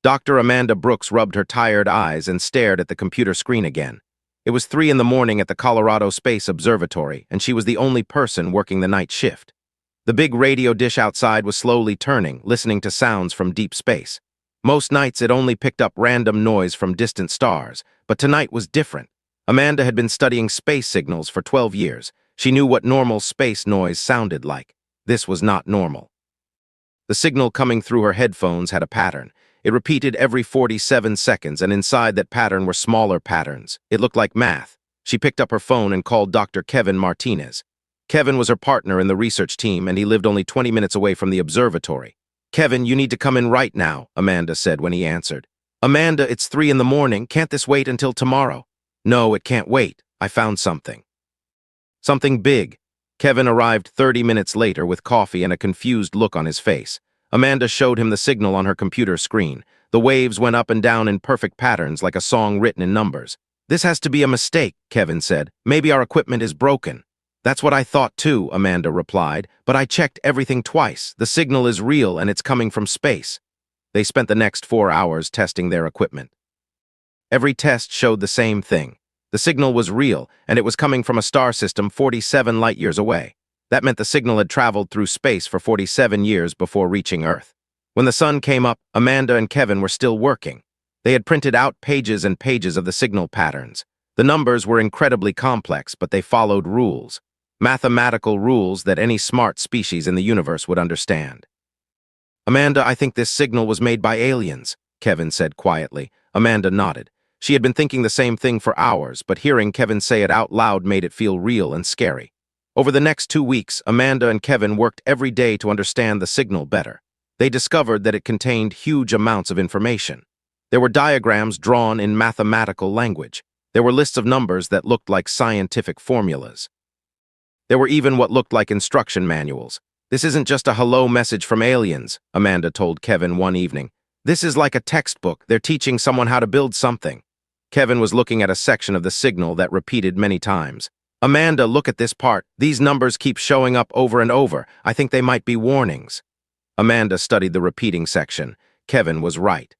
Dr. Amanda Brooks rubbed her tired eyes and stared at the computer screen again. It was 3 in the morning at the Colorado Space Observatory, and she was the only person working the night shift. The big radio dish outside was slowly turning, listening to sounds from deep space. Most nights it only picked up random noise from distant stars, but tonight was different. Amanda had been studying space signals for 12 years. She knew what normal space noise sounded like. This was not normal. The signal coming through her headphones had a pattern. It repeated every 47 seconds, and inside that pattern were smaller patterns. It looked like math. She picked up her phone and called Dr. Kevin Martinez. Kevin was her partner in the research team, and he lived only 20 minutes away from the observatory. "Kevin, you need to come in right now," Amanda said when he answered. "Amanda, it's 3 in the morning. Can't this wait until tomorrow?" "No, it can't wait. I found something." Something big. Kevin arrived 30 minutes later with coffee and a confused look on his face. Amanda showed him the signal on her computer screen. The waves went up and down in perfect patterns like a song written in numbers. "This has to be a mistake," Kevin said. "Maybe our equipment is broken." "That's what I thought too," Amanda replied, "but I checked everything twice. The signal is real and it's coming from space." They spent the next 4 hours testing their equipment. Every test showed the same thing. The signal was real, and it was coming from a star system 47 light-years away. That meant the signal had traveled through space for 47 years before reaching Earth. When the sun came up, Amanda and Kevin were still working. They had printed out pages and pages of the signal patterns. The numbers were incredibly complex, but they followed rules. Mathematical rules that any smart species in the universe would understand. "Amanda, I think this signal was made by aliens," Kevin said quietly. Amanda nodded. She had been thinking the same thing for hours, but hearing Kevin say it out loud made it feel real and scary. Over the next 2 weeks, Amanda and Kevin worked every day to understand the signal better. They discovered that it contained huge amounts of information. There were diagrams drawn in mathematical language. There were lists of numbers that looked like scientific formulas. There were even what looked like instruction manuals. "This isn't just a hello message from aliens," Amanda told Kevin one evening. "This is like a textbook. They're teaching someone how to build something." Kevin was looking at a section of the signal that repeated many times. "Amanda, look at this part. These numbers keep showing up over and over. I think they might be warnings." Amanda studied the repeating section. Kevin was right.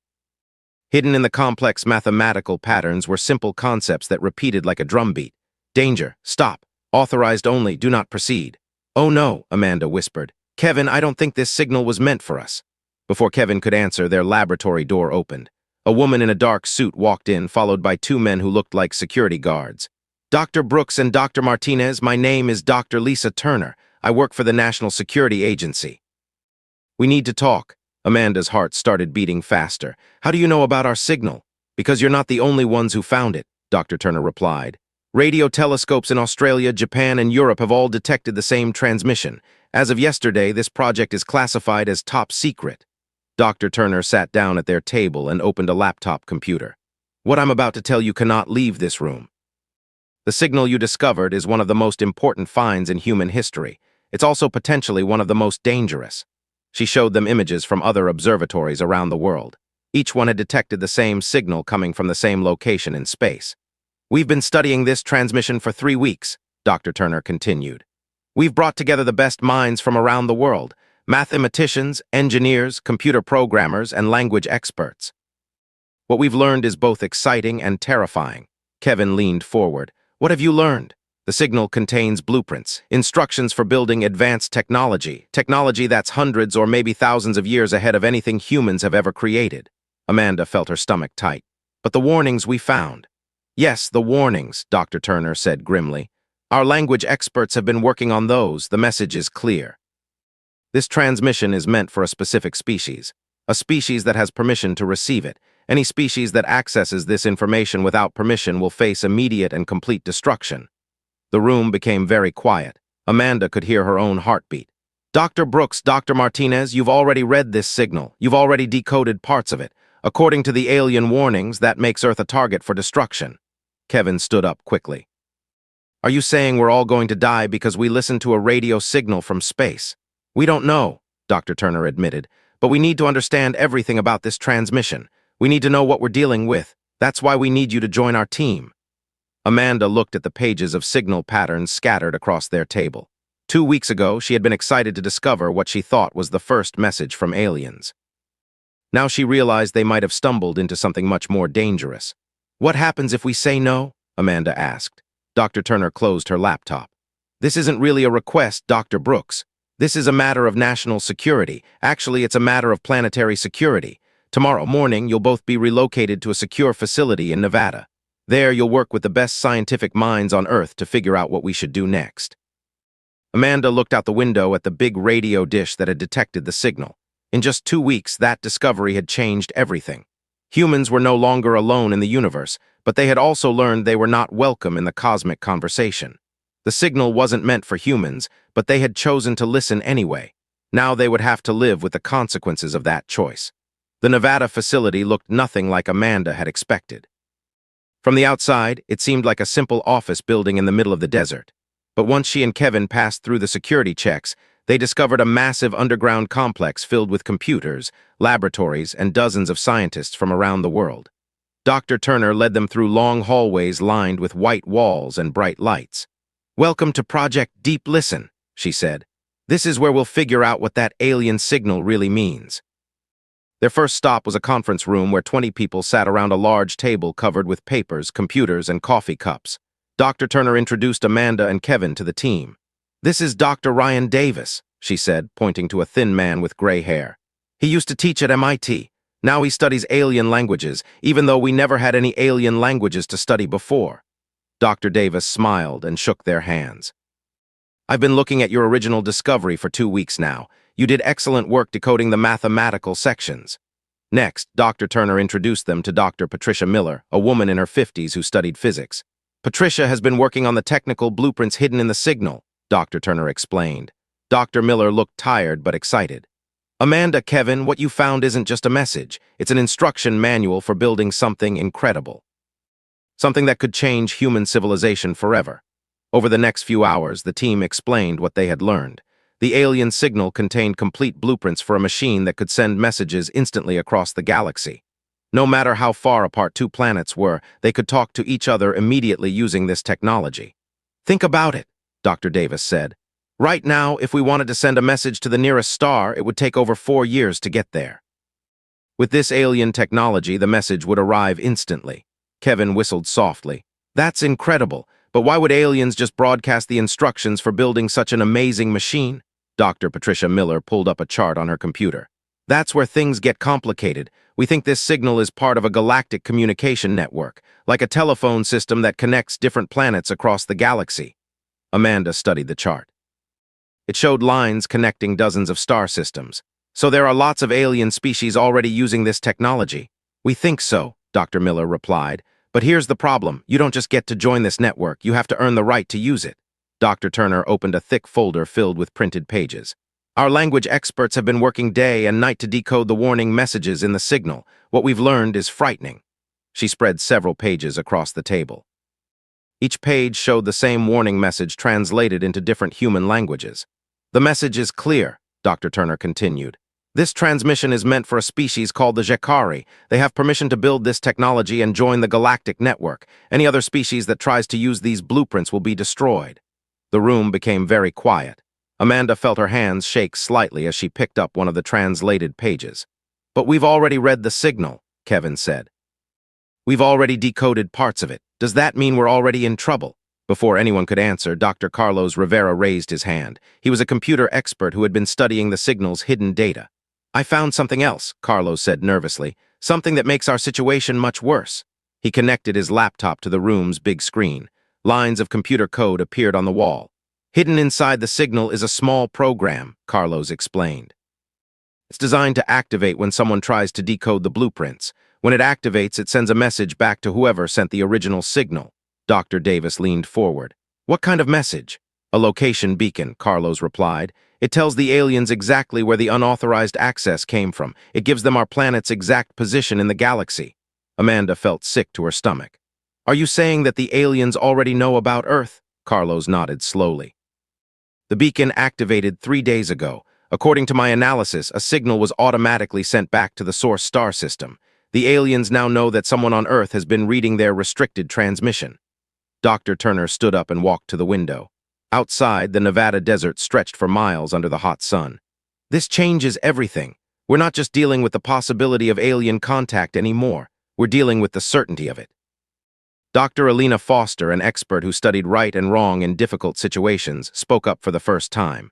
Hidden in the complex mathematical patterns were simple concepts that repeated like a drumbeat. "Danger, stop, authorized only, do not proceed." "Oh no," Amanda whispered. "Kevin, I don't think this signal was meant for us." Before Kevin could answer, their laboratory door opened. A woman in a dark suit walked in, followed by 2 men who looked like security guards. "Dr. Brooks and Dr. Martinez, my name is Dr. Lisa Turner. I work for the National Security Agency." "We need to talk." Amanda's heart started beating faster. "How do you know about our signal?" "Because you're not the only ones who found it," Dr. Turner replied. "Radio telescopes in Australia, Japan, and Europe have all detected the same transmission. As of yesterday, this project is classified as top secret." Dr. Turner sat down at their table and opened a laptop computer. "What I'm about to tell you cannot leave this room. The signal you discovered is one of the most important finds in human history. It's also potentially one of the most dangerous." She showed them images from other observatories around the world. Each one had detected the same signal coming from the same location in space. "We've been studying this transmission for 3 weeks," Dr. Turner continued. "We've brought together the best minds from around the world. Mathematicians, engineers, computer programmers, and language experts. What we've learned is both exciting and terrifying." Kevin leaned forward. "What have you learned?" "The signal contains blueprints, instructions for building advanced technology that's hundreds or maybe thousands of years ahead of anything humans have ever created." Amanda felt her stomach tight. "But the warnings we found." "Yes, the warnings," Dr. Turner said grimly. "Our language experts have been working on those. The message is clear. This transmission is meant for a specific species, a species that has permission to receive it. Any species that accesses this information without permission will face immediate and complete destruction." The room became very quiet. Amanda could hear her own heartbeat. "Dr. Brooks, Dr. Martinez, you've already read this signal. You've already decoded parts of it. According to the alien warnings, that makes Earth a target for destruction." Kevin stood up quickly. "Are you saying we're all going to die because we listened to a radio signal from space?" "We don't know," Dr. Turner admitted, "but we need to understand everything about this transmission. We need to know what we're dealing with. That's why we need you to join our team." Amanda looked at the pages of signal patterns scattered across their table. 2 weeks ago, she had been excited to discover what she thought was the first message from aliens. Now she realized they might have stumbled into something much more dangerous. "What happens if we say no?" Amanda asked. Dr. Turner closed her laptop. "This isn't really a request, Dr. Brooks. This is a matter of national security. Actually, it's a matter of planetary security. Tomorrow morning, you'll both be relocated to a secure facility in Nevada. There, you'll work with the best scientific minds on Earth to figure out what we should do next." Amanda looked out the window at the big radio dish that had detected the signal. In just 2 weeks, that discovery had changed everything. Humans were no longer alone in the universe, but they had also learned they were not welcome in the cosmic conversation. The signal wasn't meant for humans, but they had chosen to listen anyway. Now they would have to live with the consequences of that choice. The Nevada facility looked nothing like Amanda had expected. From the outside, it seemed like a simple office building in the middle of the desert. But once she and Kevin passed through the security checks, they discovered a massive underground complex filled with computers, laboratories, and dozens of scientists from around the world. Dr. Turner led them through long hallways lined with white walls and bright lights. "Welcome to Project Deep Listen," she said. "This is where we'll figure out what that alien signal really means." Their first stop was a conference room where 20 people sat around a large table covered with papers, computers, and coffee cups. Dr. Turner introduced Amanda and Kevin to the team. "This is Dr. Ryan Davis," she said, pointing to a thin man with gray hair. "He used to teach at MIT. Now he studies alien languages, even though we never had any alien languages to study before." Dr. Davis smiled and shook their hands. "I've been looking at your original discovery for 2 weeks now. You did excellent work decoding the mathematical sections." Next, Dr. Turner introduced them to Dr. Patricia Miller, a woman in her 50s who studied physics. "Patricia has been working on the technical blueprints hidden in the signal," Dr. Turner explained. Dr. Miller looked tired but excited. "Amanda, Kevin, what you found isn't just a message. It's an instruction manual for building something incredible. Something that could change human civilization forever." Over the next few hours, the team explained what they had learned. The alien signal contained complete blueprints for a machine that could send messages instantly across the galaxy. No matter how far apart two planets were, they could talk to each other immediately using this technology. "Think about it," Dr. Davis said. "Right now, if we wanted to send a message to the nearest star, it would take over 4 years to get there. With this alien technology, the message would arrive instantly." Kevin whistled softly. "That's incredible, but why would aliens just broadcast the instructions for building such an amazing machine?" Dr. Patricia Miller pulled up a chart on her computer. "That's where things get complicated. We think this signal is part of a galactic communication network, like a telephone system that connects different planets across the galaxy." Amanda studied the chart. It showed lines connecting dozens of star systems. "So there are lots of alien species already using this technology." "We think so," Dr. Miller replied. "But here's the problem. You don't just get to join this network. You have to earn the right to use it." Dr. Turner opened a thick folder filled with printed pages. "Our language experts have been working day and night to decode the warning messages in the signal. What we've learned is frightening." She spread several pages across the table. Each page showed the same warning message translated into different human languages. "The message is clear," Dr. Turner continued. "This transmission is meant for a species called the Jekari. They have permission to build this technology and join the Galactic network. Any other species that tries to use these blueprints will be destroyed." The room became very quiet. Amanda felt her hands shake slightly as she picked up one of the translated pages. "But we've already read the signal," Kevin said. "We've already decoded parts of it. Does that mean we're already in trouble?" Before anyone could answer, Dr. Carlos Rivera raised his hand. He was a computer expert who had been studying the signal's hidden data. "I found something else," Carlos said nervously. "Something that makes our situation much worse." He connected his laptop to the room's big screen. Lines of computer code appeared on the wall. "Hidden inside the signal is a small program," Carlos explained. "It's designed to activate when someone tries to decode the blueprints. When it activates, it sends a message back to whoever sent the original signal." Dr. Davis leaned forward. "What kind of message?" "A location beacon," Carlos replied. "It tells the aliens exactly where the unauthorized access came from. It gives them our planet's exact position in the galaxy." Amanda felt sick to her stomach. "Are you saying that the aliens already know about Earth?" Carlos nodded slowly. "The beacon activated 3 days ago. According to my analysis, a signal was automatically sent back to the source star system. The aliens now know that someone on Earth has been reading their restricted transmission." Dr. Turner stood up and walked to the window. Outside, the Nevada desert stretched for miles under the hot sun. "This changes everything. We're not just dealing with the possibility of alien contact anymore. We're dealing with the certainty of it. Dr. Alina Foster, an expert who studied right and wrong in difficult situations, spoke up for the first time.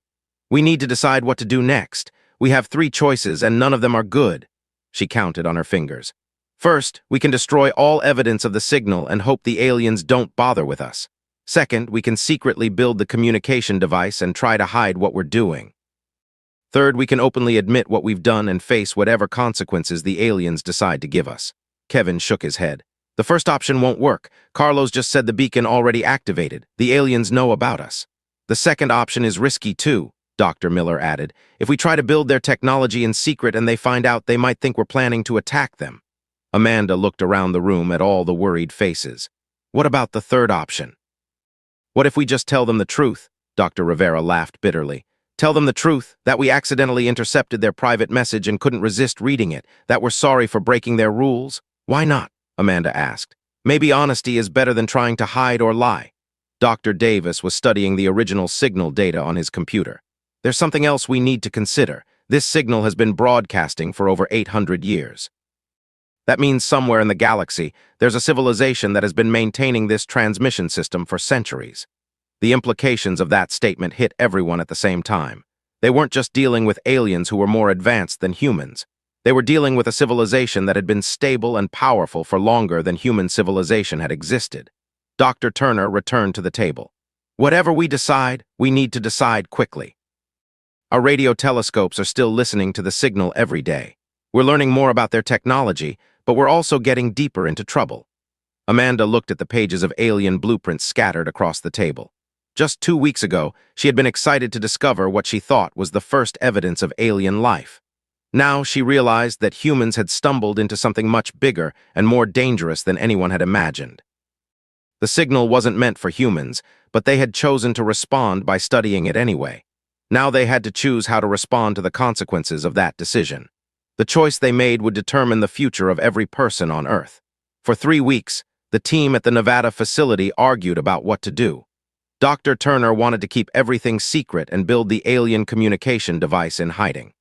We need to decide what to do next. We have 3 choices, and none of them are good. She counted on her fingers. First, we can destroy all evidence of the signal and hope the aliens don't bother with us. Second, we can secretly build the communication device and try to hide what we're doing. Third, we can openly admit what we've done and face whatever consequences the aliens decide to give us. Kevin shook his head. The first option won't work. Carlos just said the beacon already activated. The aliens know about us. The second option is risky too, Dr. Miller added. If we try to build their technology in secret and they find out, they might think we're planning to attack them. Amanda looked around the room at all the worried faces. What about the third option? What if we just tell them the truth? Dr. Rivera laughed bitterly. Tell them the truth, that we accidentally intercepted their private message and couldn't resist reading it, that we're sorry for breaking their rules? Why not? Amanda asked. Maybe honesty is better than trying to hide or lie. Dr. Davis was studying the original signal data on his computer. There's something else we need to consider. This signal has been broadcasting for over 800 years. That means somewhere in the galaxy, there's a civilization that has been maintaining this transmission system for centuries. The implications of that statement hit everyone at the same time. They weren't just dealing with aliens who were more advanced than humans. They were dealing with a civilization that had been stable and powerful for longer than human civilization had existed. Dr. Turner returned to the table. Whatever we decide, we need to decide quickly. Our radio telescopes are still listening to the signal every day. We're learning more about their technology, but we're also getting deeper into trouble. Amanda looked at the pages of alien blueprints scattered across the table. Just 2 weeks ago, she had been excited to discover what she thought was the first evidence of alien life. Now she realized that humans had stumbled into something much bigger and more dangerous than anyone had imagined. The signal wasn't meant for humans, but they had chosen to respond by studying it anyway. Now they had to choose how to respond to the consequences of that decision. The choice they made would determine the future of every person on Earth. For 3 weeks, the team at the Nevada facility argued about what to do. Dr. Turner wanted to keep everything secret and build the alien communication device in hiding.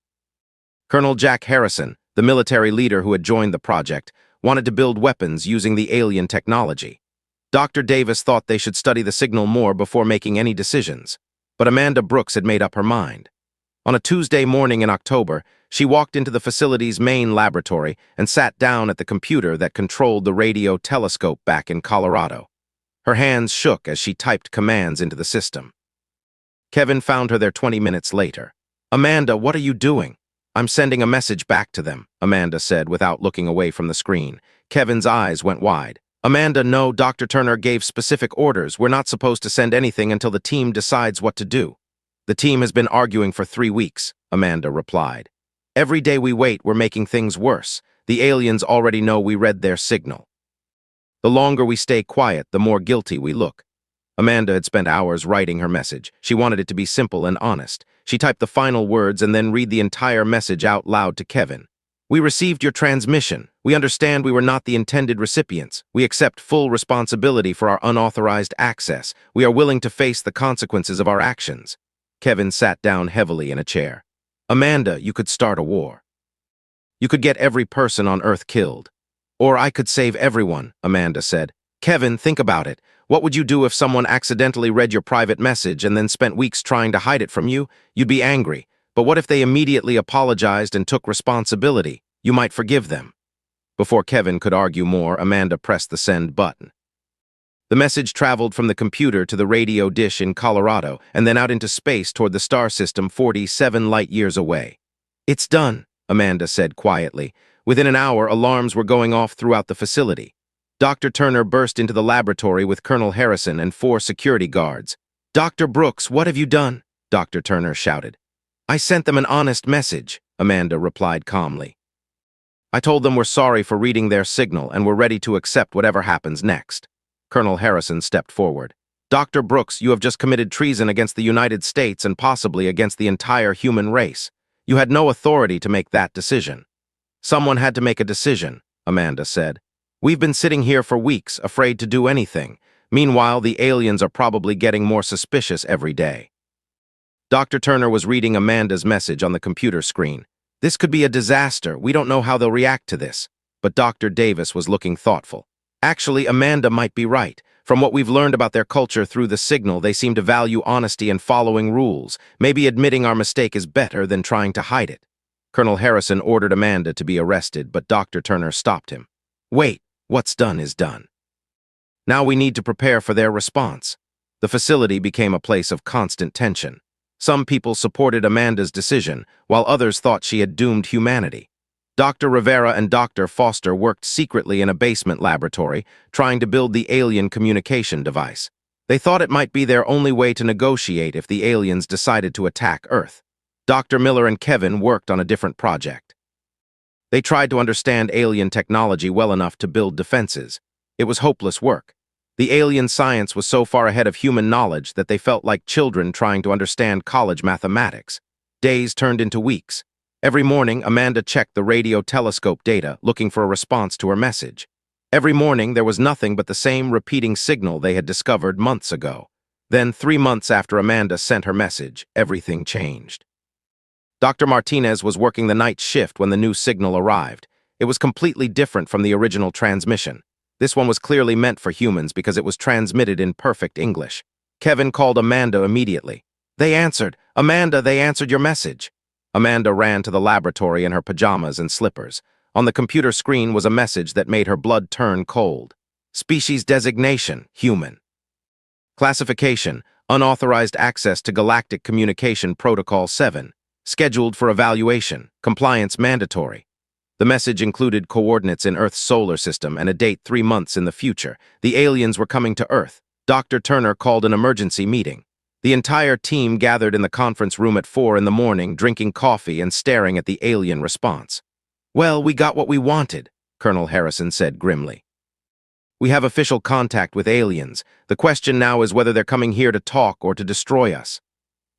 Colonel Jack Harrison, the military leader who had joined the project, wanted to build weapons using the alien technology. Dr. Davis thought they should study the signal more before making any decisions, but Amanda Brooks had made up her mind. On a Tuesday morning in October, she walked into the facility's main laboratory and sat down at the computer that controlled the radio telescope back in Colorado. Her hands shook as she typed commands into the system. Kevin found her there 20 minutes later. "Amanda, what are you doing?" "I'm sending a message back to them," Amanda said without looking away from the screen. Kevin's eyes went wide. "Amanda, no, Dr. Turner gave specific orders. We're not supposed to send anything until the team decides what to do." "The team has been arguing for 3 weeks," Amanda replied. "Every day we wait, we're making things worse. The aliens already know we read their signal. The longer we stay quiet, the more guilty we look." Amanda had spent hours writing her message. She wanted it to be simple and honest. She typed the final words and then read the entire message out loud to Kevin. "We received your transmission. We understand we were not the intended recipients. We accept full responsibility for our unauthorized access. We are willing to face the consequences of our actions." Kevin sat down heavily in a chair. "Amanda, you could start a war. You could get every person on Earth killed. Or I could save everyone," Amanda said. "Kevin, think about it. What would you do if someone accidentally read your private message and then spent weeks trying to hide it from you? You'd be angry. But what if they immediately apologized and took responsibility? You might forgive them." Before Kevin could argue more, Amanda pressed the send button. The message traveled from the computer to the radio dish in Colorado and then out into space toward the star system 47 light-years away. "It's done," Amanda said quietly. Within an hour, alarms were going off throughout the facility. Dr. Turner burst into the laboratory with Colonel Harrison and 4 security guards. "Dr. Brooks, what have you done?" Dr. Turner shouted. "I sent them an honest message," Amanda replied calmly. "I told them we're sorry for reading their signal and we're ready to accept whatever happens next." Colonel Harrison stepped forward. "Dr. Brooks, you have just committed treason against the United States and possibly against the entire human race. You had no authority to make that decision." "Someone had to make a decision," Amanda said. "We've been sitting here for weeks, afraid to do anything. Meanwhile, the aliens are probably getting more suspicious every day." Dr. Turner was reading Amanda's message on the computer screen. This could be a disaster. We don't know how they'll react to this. But Dr. Davis was looking thoughtful. Actually, Amanda might be right. From what we've learned about their culture through the signal, they seem to value honesty and following rules. Maybe admitting our mistake is better than trying to hide it. Colonel Harrison ordered Amanda to be arrested, but Dr. Turner stopped him. Wait, what's done is done. Now we need to prepare for their response. The facility became a place of constant tension. Some people supported Amanda's decision, while others thought she had doomed humanity. Dr. Rivera and Dr. Foster worked secretly in a basement laboratory, trying to build the alien communication device. They thought it might be their only way to negotiate if the aliens decided to attack Earth. Dr. Miller and Kevin worked on a different project. They tried to understand alien technology well enough to build defenses. It was hopeless work. The alien science was so far ahead of human knowledge that they felt like children trying to understand college mathematics. Days turned into weeks. Every morning, Amanda checked the radio telescope data, looking for a response to her message. Every morning, there was nothing but the same repeating signal they had discovered months ago. Then, 3 months after Amanda sent her message, everything changed. Dr. Martinez was working the night shift when the new signal arrived. It was completely different from the original transmission. This one was clearly meant for humans because it was transmitted in perfect English. Kevin called Amanda immediately. They answered. Amanda, they answered your message. Amanda ran to the laboratory in her pajamas and slippers. On the computer screen was a message that made her blood turn cold. Species designation, human. Classification, unauthorized access to Galactic Communication Protocol 7. Scheduled for evaluation, compliance mandatory. The message included coordinates in Earth's solar system and a date 3 months in the future. The aliens were coming to Earth. Dr. Turner called an emergency meeting. The entire team gathered in the conference room at 4 in the morning, drinking coffee and staring at the alien response. Well, we got what we wanted, Colonel Harrison said grimly. We have official contact with aliens. The question now is whether they're coming here to talk or to destroy us.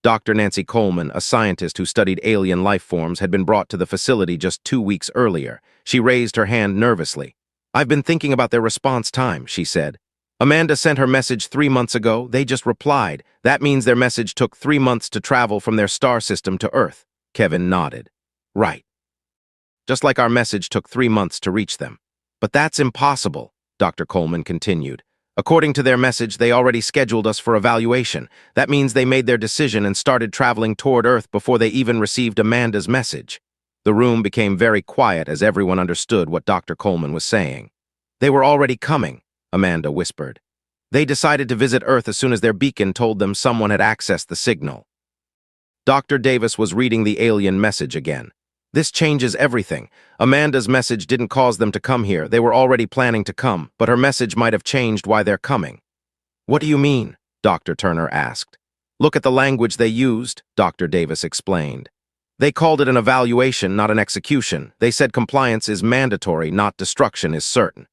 Dr. Nancy Coleman, a scientist who studied alien life forms, had been brought to the facility just 2 weeks earlier. She raised her hand nervously. I've been thinking about their response time, she said. Amanda sent her message 3 months ago. They just replied. That means their message took 3 months to travel from their star system to Earth. Kevin nodded. Right. Just like our message took 3 months to reach them. But that's impossible, Dr. Coleman continued. According to their message, they already scheduled us for evaluation. That means they made their decision and started traveling toward Earth before they even received Amanda's message. The room became very quiet as everyone understood what Dr. Coleman was saying. They were already coming, Amanda whispered. They decided to visit Earth as soon as their beacon told them someone had accessed the signal. Dr. Davis was reading the alien message again. This changes everything. Amanda's message didn't cause them to come here. They were already planning to come, but her message might have changed why they're coming. What do you mean? Dr. Turner asked. Look at the language they used, Dr. Davis explained. They called it an evaluation, not an execution. They said compliance is mandatory, not destruction is certain.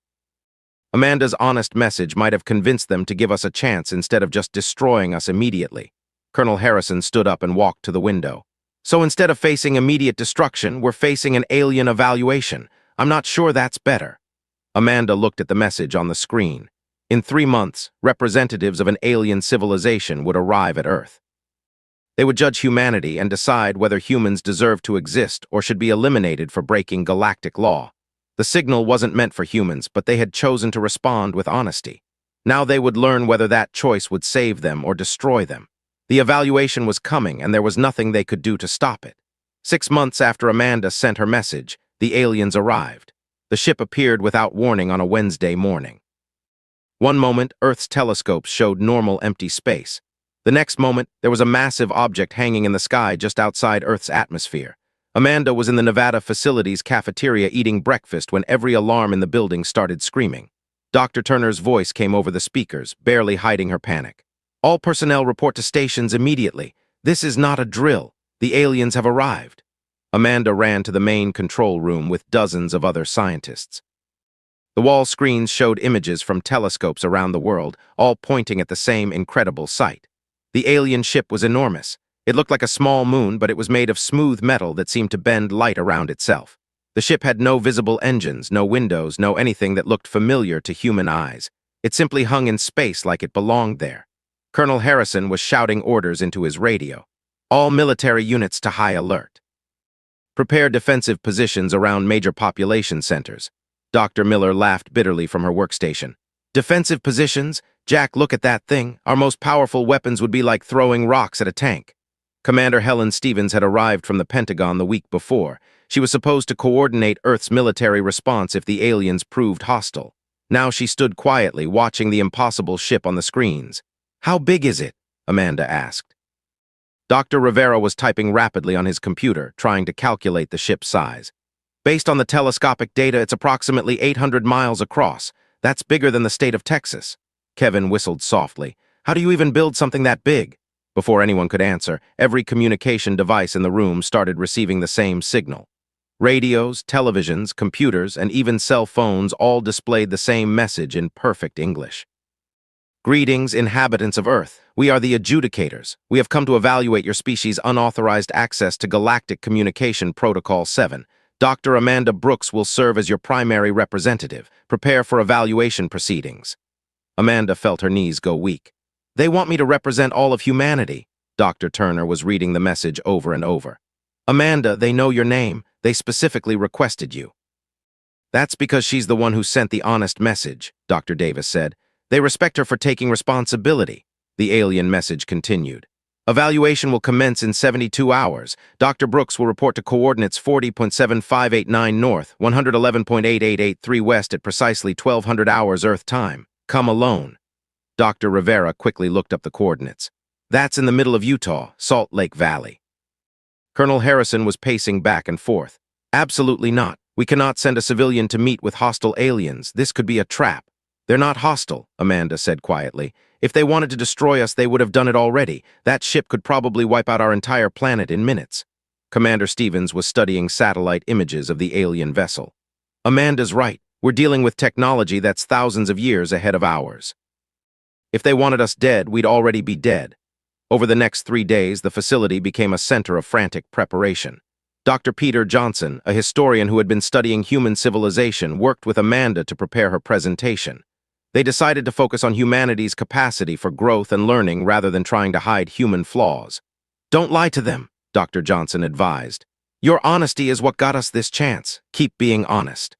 Amanda's honest message might have convinced them to give us a chance instead of just destroying us immediately. Colonel Harrison stood up and walked to the window. So instead of facing immediate destruction, we're facing an alien evaluation. I'm not sure that's better. Amanda looked at the message on the screen. In 3 months, representatives of an alien civilization would arrive at Earth. They would judge humanity and decide whether humans deserve to exist or should be eliminated for breaking galactic law. The signal wasn't meant for humans, but they had chosen to respond with honesty. Now they would learn whether that choice would save them or destroy them. The evaluation was coming, and there was nothing they could do to stop it. 6 months after Amanda sent her message, the aliens arrived. The ship appeared without warning on a Wednesday morning. One moment, Earth's telescopes showed normal empty space. The next moment, there was a massive object hanging in the sky just outside Earth's atmosphere. Amanda was in the Nevada facility's cafeteria eating breakfast when every alarm in the building started screaming. Dr. Turner's voice came over the speakers, barely hiding her panic. All personnel report to stations immediately. This is not a drill. The aliens have arrived. Amanda ran to the main control room with dozens of other scientists. The wall screens showed images from telescopes around the world, all pointing at the same incredible sight. The alien ship was enormous. It looked like a small moon, but it was made of smooth metal that seemed to bend light around itself. The ship had no visible engines, no windows, no anything that looked familiar to human eyes. It simply hung in space like it belonged there. Colonel Harrison was shouting orders into his radio. All military units to high alert. Prepare defensive positions around major population centers. Dr. Miller laughed bitterly from her workstation. Defensive positions? Jack, look at that thing. Our most powerful weapons would be like throwing rocks at a tank. Commander Helen Stevens had arrived from the Pentagon the week before. She was supposed to coordinate Earth's military response if the aliens proved hostile. Now she stood quietly, watching the impossible ship on the screens. How big is it? Amanda asked. Dr. Rivera was typing rapidly on his computer, trying to calculate the ship's size. Based on the telescopic data, it's approximately 800 miles across. That's bigger than the state of Texas. Kevin whistled softly. How do you even build something that big? Before anyone could answer, every communication device in the room started receiving the same signal. Radios, televisions, computers, and even cell phones all displayed the same message in perfect English. Greetings, inhabitants of Earth. We are the adjudicators. We have come to evaluate your species' unauthorized access to Galactic Communication Protocol 7. Dr. Amanda Brooks will serve as your primary representative. Prepare for evaluation proceedings. Amanda felt her knees go weak. They want me to represent all of humanity. Dr. Turner was reading the message over and over. Amanda, they know your name. They specifically requested you. That's because she's the one who sent the honest message, Dr. Davis said. They respect her for taking responsibility. The alien message continued. Evaluation will commence in 72 hours. Dr. Brooks will report to coordinates 40.7589 north, 111.8883 west at precisely 1200 hours Earth time. Come alone. Dr. Rivera quickly looked up the coordinates. That's in the middle of Utah, Salt Lake Valley. Colonel Harrison was pacing back and forth. Absolutely not. We cannot send a civilian to meet with hostile aliens. This could be a trap. They're not hostile, Amanda said quietly. If they wanted to destroy us, they would have done it already. That ship could probably wipe out our entire planet in minutes. Commander Stevens was studying satellite images of the alien vessel. Amanda's right. We're dealing with technology that's thousands of years ahead of ours. If they wanted us dead, we'd already be dead. Over the next 3 days, the facility became a center of frantic preparation. Dr. Peter Johnson, a historian who had been studying human civilization, worked with Amanda to prepare her presentation. They decided to focus on humanity's capacity for growth and learning rather than trying to hide human flaws. Don't lie to them, Dr. Johnson advised. Your honesty is what got us this chance. Keep being honest.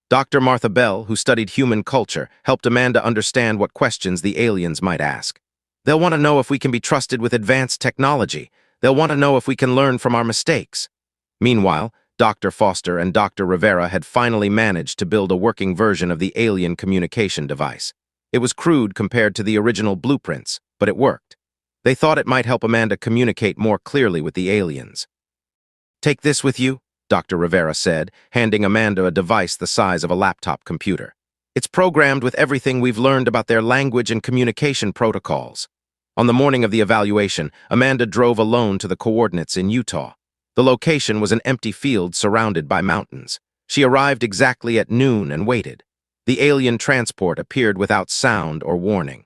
Dr. Martha Bell, who studied human culture, helped Amanda understand what questions the aliens might ask. They'll want to know if we can be trusted with advanced technology. They'll want to know if we can learn from our mistakes. Meanwhile, Dr. Foster and Dr. Rivera had finally managed to build a working version of the alien communication device. It was crude compared to the original blueprints, but it worked. They thought it might help Amanda communicate more clearly with the aliens. Take this with you, Dr. Rivera said, handing Amanda a device the size of a laptop computer. It's programmed with everything we've learned about their language and communication protocols. On the morning of the evaluation, Amanda drove alone to the coordinates in Utah. The location was an empty field surrounded by mountains. She arrived exactly at noon and waited. The alien transport appeared without sound or warning.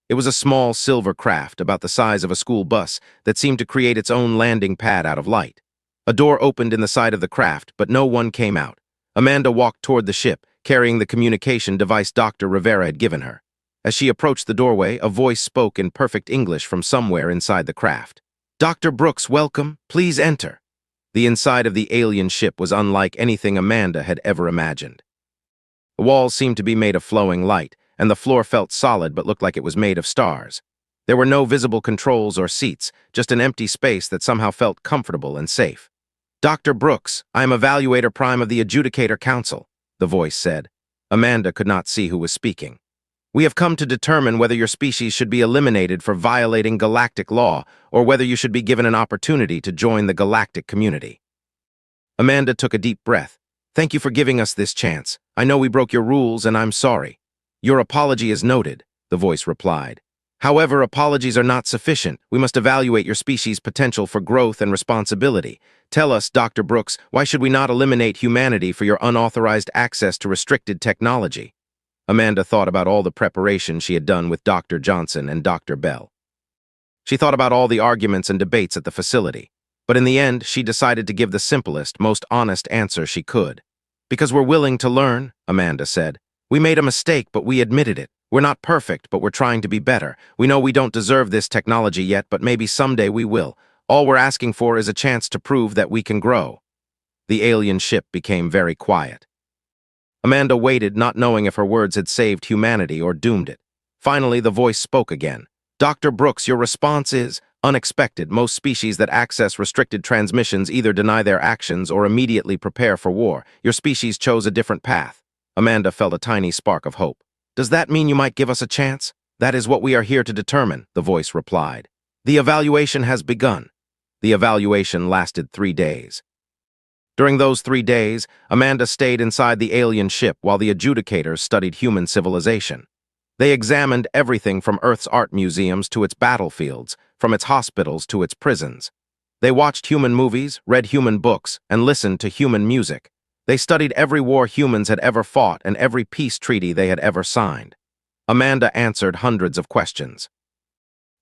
It was a small silver craft about the size of a school bus that seemed to create its own landing pad out of light. A door opened in the side of the craft, but no one came out. Amanda walked toward the ship, carrying the communication device Dr. Rivera had given her. As she approached the doorway, a voice spoke in perfect English from somewhere inside the craft. Dr. Brooks, welcome. Please enter. The inside of the alien ship was unlike anything Amanda had ever imagined. The walls seemed to be made of flowing light, and the floor felt solid but looked like it was made of stars. There were no visible controls or seats, just an empty space that somehow felt comfortable and safe. Dr. Brooks, I am Evaluator Prime of the Adjudicator Council, the voice said. Amanda could not see who was speaking. We have come to determine whether your species should be eliminated for violating galactic law or whether you should be given an opportunity to join the galactic community. Amanda took a deep breath. Thank you for giving us this chance. I know we broke your rules and I'm sorry. Your apology is noted, the voice replied. However, apologies are not sufficient. We must evaluate your species' potential for growth and responsibility. Tell us, Dr. Brooks, why should we not eliminate humanity for your unauthorized access to restricted technology? Amanda thought about all the preparation she had done with Dr. Johnson and Dr. Bell. She thought about all the arguments and debates at the facility. But in the end, she decided to give the simplest, most honest answer she could. Because we're willing to learn, Amanda said. We made a mistake, but we admitted it. We're not perfect, but we're trying to be better. We know we don't deserve this technology yet, but maybe someday we will. All we're asking for is a chance to prove that we can grow." The alien ship became very quiet. Amanda waited, not knowing if her words had saved humanity or doomed it. Finally, the voice spoke again. "Dr. Brooks, your response is unexpected. Most species that access restricted transmissions either deny their actions or immediately prepare for war. Your species chose a different path." Amanda felt a tiny spark of hope. "Does that mean you might give us a chance?" "That is what we are here to determine," the voice replied. "The evaluation has begun." The evaluation lasted 3 days. During those 3 days, Amanda stayed inside the alien ship while the adjudicators studied human civilization. They examined everything from Earth's art museums to its battlefields, from its hospitals to its prisons. They watched human movies, read human books, and listened to human music. They studied every war humans had ever fought and every peace treaty they had ever signed. Amanda answered hundreds of questions.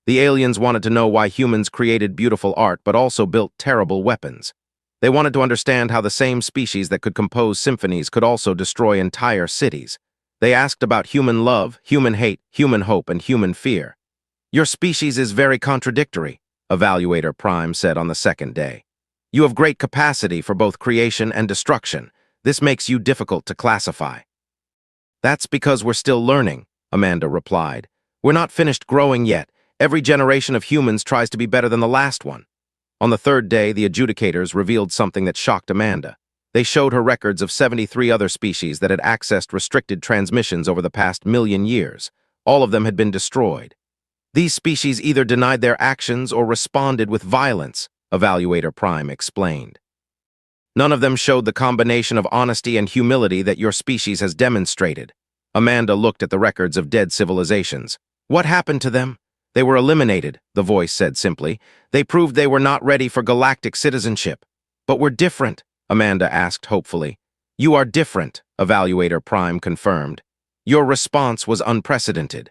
The aliens wanted to know why humans created beautiful art but also built terrible weapons. They wanted to understand how the same species that could compose symphonies could also destroy entire cities. They asked about human love, human hate, human hope, and human fear. "Your species is very contradictory," Evaluator Prime said on the second day. "You have great capacity for both creation and destruction. This makes you difficult to classify." "That's because we're still learning," Amanda replied. "We're not finished growing yet. Every generation of humans tries to be better than the last one." On the third day, the adjudicators revealed something that shocked Amanda. They showed her records of 73 other species that had accessed restricted transmissions over the past 1,000,000 years. All of them had been destroyed. These species either denied their actions or responded with violence, Evaluator Prime explained. None of them showed the combination of honesty and humility that your species has demonstrated. Amanda looked at the records of dead civilizations. "What happened to them?" "They were eliminated," the voice said simply. "They proved they were not ready for galactic citizenship." "But we're different," Amanda asked hopefully. "You are different," Evaluator Prime confirmed. "Your response was unprecedented.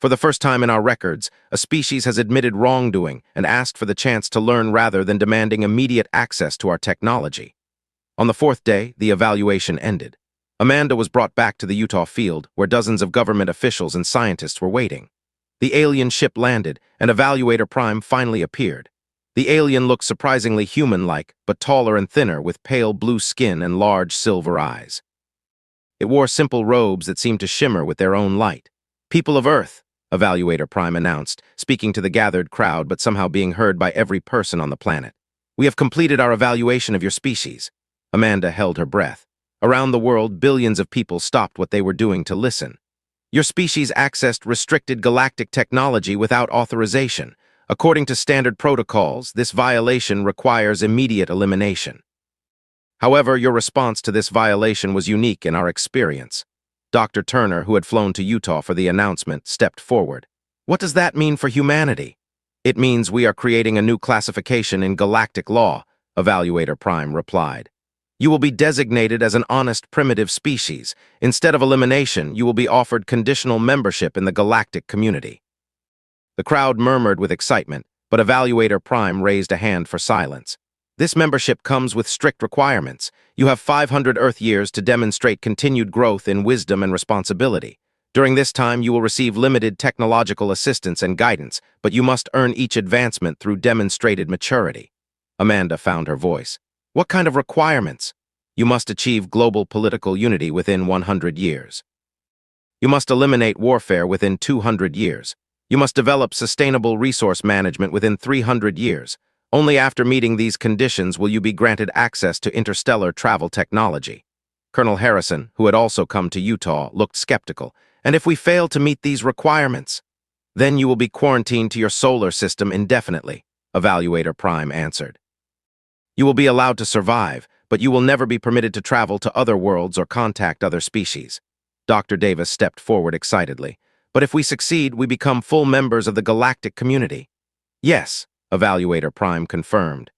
For the first time in our records, a species has admitted wrongdoing and asked for the chance to learn rather than demanding immediate access to our technology." On the fourth day, the evaluation ended. Amanda was brought back to the Utah field, where dozens of government officials and scientists were waiting. The alien ship landed, and Evaluator Prime finally appeared. The alien looked surprisingly human-like, but taller and thinner, with pale blue skin and large silver eyes. It wore simple robes that seemed to shimmer with their own light. "People of Earth," Evaluator Prime announced, speaking to the gathered crowd but somehow being heard by every person on the planet. "We have completed our evaluation of your species." Amanda held her breath. Around the world, billions of people stopped what they were doing to listen. "Your species accessed restricted galactic technology without authorization. According to standard protocols, this violation requires immediate elimination. However, your response to this violation was unique in our experience." Dr. Turner, who had flown to Utah for the announcement, stepped forward. "What does that mean for humanity?" "It means we are creating a new classification in galactic law," Evaluator Prime replied. "You will be designated as an honest primitive species. Instead of elimination, you will be offered conditional membership in the galactic community." The crowd murmured with excitement, but Evaluator Prime raised a hand for silence. "This membership comes with strict requirements. You have 500 Earth years to demonstrate continued growth in wisdom and responsibility. During this time, you will receive limited technological assistance and guidance, but you must earn each advancement through demonstrated maturity." Amanda found her voice. "What kind of requirements?" "You must achieve global political unity within 100 years. You must eliminate warfare within 200 years. You must develop sustainable resource management within 300 years. Only after meeting these conditions will you be granted access to interstellar travel technology." Colonel Harrison, who had also come to Utah, looked skeptical. "And if we fail to meet these requirements?" "Then you will be quarantined to your solar system indefinitely," Evaluator Prime answered. "You will be allowed to survive, but you will never be permitted to travel to other worlds or contact other species." Dr. Davis stepped forward excitedly. "But if we succeed, we become full members of the galactic community." "Yes," Evaluator Prime confirmed.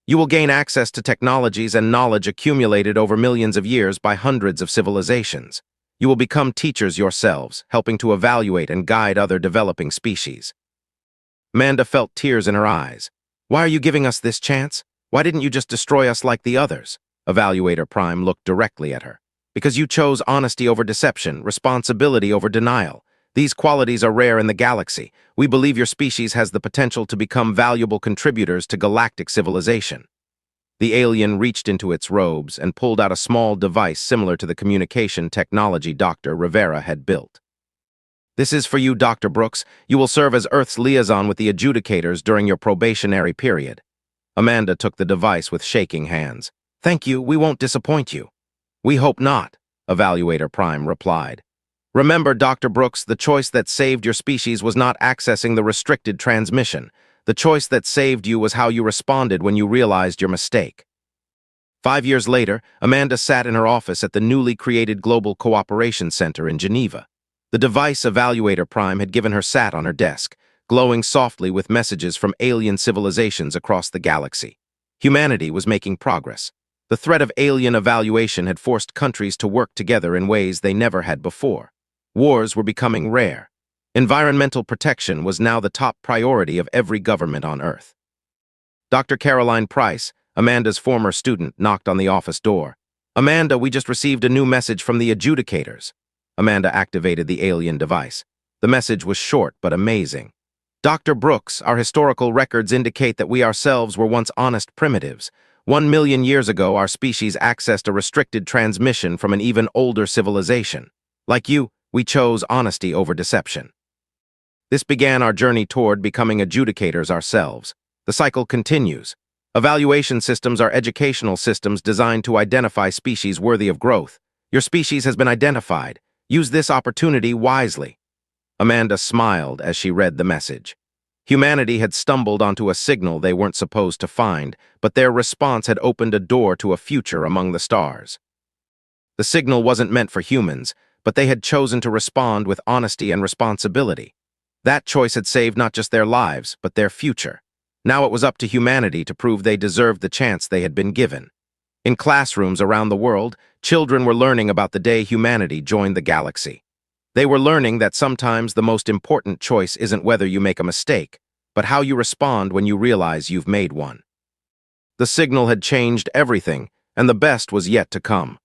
"You will gain access to technologies and knowledge accumulated over millions of years by hundreds of civilizations. You will become teachers yourselves, helping to evaluate and guide other developing species." Amanda felt tears in her eyes. "Why are you giving us this chance? Why didn't you just destroy us like the others?" Evaluator Prime looked directly at her. "Because you chose honesty over deception, responsibility over denial. These qualities are rare in the galaxy. We believe your species has the potential to become valuable contributors to galactic civilization." The alien reached into its robes and pulled out a small device similar to the communication technology Dr. Rivera had built. "This is for you, Dr. Brooks. You will serve as Earth's liaison with the adjudicators during your probationary period." Amanda took the device with shaking hands. "Thank you, we won't disappoint you." "We hope not," Evaluator Prime replied. "Remember, Dr. Brooks, the choice that saved your species was not accessing the restricted transmission. The choice that saved you was how you responded when you realized your mistake." 5 years later, Amanda sat in her office at the newly created Global Cooperation Center in Geneva. The device Evaluator Prime had given her sat on her desk, glowing softly with messages from alien civilizations across the galaxy. Humanity was making progress. The threat of alien evaluation had forced countries to work together in ways they never had before. Wars were becoming rare. Environmental protection was now the top priority of every government on Earth. Dr. Caroline Price, Amanda's former student, knocked on the office door. "Amanda, we just received a new message from the adjudicators." Amanda activated the alien device. The message was short but amazing. "Dr. Brooks, our historical records indicate that we ourselves were once honest primitives. 1 million years ago, our species accessed a restricted transmission from an even older civilization. Like you, we chose honesty over deception. This began our journey toward becoming adjudicators ourselves. The cycle continues. Evaluation systems are educational systems designed to identify species worthy of growth. Your species has been identified. Use this opportunity wisely." Amanda smiled as she read the message. Humanity had stumbled onto a signal they weren't supposed to find, but their response had opened a door to a future among the stars. The signal wasn't meant for humans, but they had chosen to respond with honesty and responsibility. That choice had saved not just their lives, but their future. Now it was up to humanity to prove they deserved the chance they had been given. In classrooms around the world, children were learning about the day humanity joined the galaxy. They were learning that sometimes the most important choice isn't whether you make a mistake, but how you respond when you realize you've made one. The signal had changed everything, and the best was yet to come.